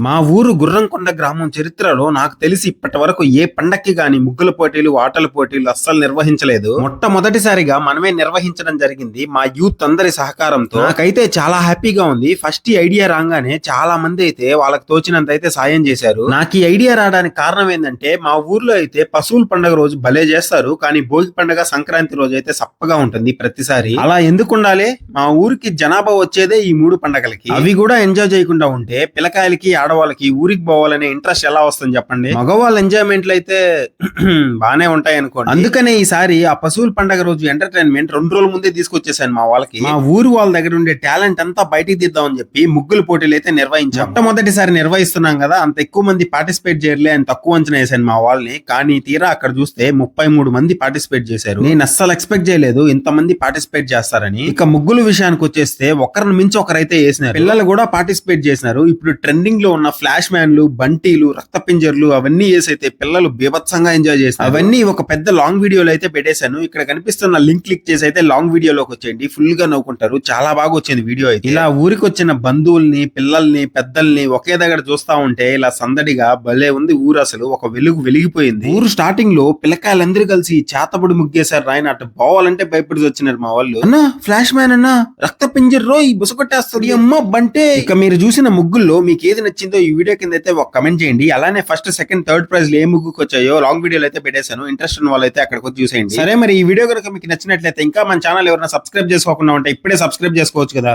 మా ఊరు గుర్రంకొండ గ్రామం చరిత్రలో నాకు తెలిసి ఇప్పటి వరకు ఏ పండక్కి గాని ముగ్గుల పోటీలు, ఆటల పోటీలు అస్సలు నిర్వహించలేదు. మొట్టమొదటిసారిగా మనమే నిర్వహించడం జరిగింది మా యూత్ అందరి సహకారంతో. నాకైతే చాలా హ్యాపీగా ఉంది. ఫస్ట్ ఈ ఐడియా రాగానే చాలా మంది అయితే వాళ్ళకి తోచినంత అయితే సాయం చేశారు. నాకు ఈ ఐడియా రావడానికి కారణం ఏంటంటే మా ఊర్లో అయితే పశువుల పండుగ రోజు భలే చేస్తారు, కానీ భోగి పండుగ, సంక్రాంతి రోజు అయితే సప్పగా ఉంటుంది ప్రతిసారి. అలా ఎందుకు ఉండాలి? మా ఊరికి జనాభా వచ్చేదే ఈ 3 పండగలకి. అవి కూడా ఎంజాయ్ చేయకుండా ఉంటే పిల్లకాయలకి, ఆడవాళ్ళకి ఊరికి పోవాలనే ఇంట్రెస్ట్ ఎలా వస్తుంది చెప్పండి? మగవాళ్ళ ఎంజాయ్మెంట్లు అయితే బానే ఉంటాయి అనుకోండి. అందుకనే ఈసారి ఆ పశువుల పండగ రోజు ఎంటర్టైన్మెంట్ 2 రోజుల ముందే తీసుకొచ్చేసాను మా వాళ్ళకి. మా ఊరు వాళ్ళ దగ్గర ఉండే టాలెంట్ అంతా బయటికి తీద్దామని చెప్పి ముగ్గుల పోటీలు అయితే నిర్వహించాం. మొట్టమొదటిసారి నిర్వహిస్తున్నాం కదా, అంత ఎక్కువ మంది పార్టిసిపేట్ చేయలే అని తక్కువ అంచనా వేసాను మా వాళ్ళని. కానీ తీరా అక్కడ చూస్తే 33 మంది పార్టిసిపేట్ చేశారు. నేను అస్సలు ఎక్స్పెక్ట్ చేయలేదు ఇంతమంది పార్టిసిపేట్ చేస్తారని. ఇక ముగ్గుల విషయానికి వచ్చేస్తే ఒకరిని మించి ఒకరైతే వేసినారు. పిల్లలు కూడా పార్టిసిపేట్ చేసినారు. ఇప్పుడు ట్రెండింగ్ లో ఉన్న ఫ్లాష్ మ్యాన్లు, బంటీలు, రక్త పింజర్లు అవన్నీ వేసైతే పిల్లలు బీభత్సంగా ఎంజాయ్ చేస్తారు. అవన్నీ ఒక పెద్ద లాంగ్ వీడియోలో అయితే పెట్టేశాను. ఇక్కడ కనిపిస్తున్న లింక్ క్లిక్ చేసి అయితే లాంగ్ వీడియోలోకి వచ్చేయండి. ఫుల్ గా నవ్వుకుంటారు. చాలా బాగా వచ్చింది వీడియో అయితే. ఇలా ఊరికి వచ్చిన బంధువుల్ని, పిల్లల్ని, పెద్దల్ని ఒకే దగ్గర చూస్తా ఉంటే ఇలా సందడిగా భలే ఉంది ఊరు. అసలు ఒక వెలుగు వెలిగిపోయింది. ఊరు స్టార్టింగ్ లో పిల్లకాయలందరూ కలిసి చేతబడి ముగ్గేశారు. రాయన అటు పోవాలంటే భయపడి వచ్చినారు మా వాళ్ళు. అన్నా ఫ్లాష్ మ్యాన్ అన్నా, రక్త పింజర్ రో ఈ బుసకొట్టేస్తుంది అమ్మ బంటే. ఇక మీరు చూసిన ముగ్గుల్లో మీకు ఏది నచ్చిందో ఈ వీడియో కింద అయితే ఒక కమెంట్ చేయండి. అలానే ఫస్ట్, సెకండ్, థర్డ్ ప్రైజ్ ఏ ముగ్గుకు వచ్చాయో లాంగ్ వీడియోలో అయితే పెట్టేశాను. ఇంట్రెస్ట్ ఉన్న వాళ్ళు అయితే అక్కడికి వచ్చి చూసేయండి. సరే, మరి ఈ వీడియో కనుక మీకు నచ్చినట్లయితే ఇంకా మన ఛానల్ ఎవరైనా సబ్స్క్రైబ్ చేసుకోకుండా ఉంటే ఇప్పుడే సబ్స్క్రైబ్ చేసుకోవచ్చు కదా.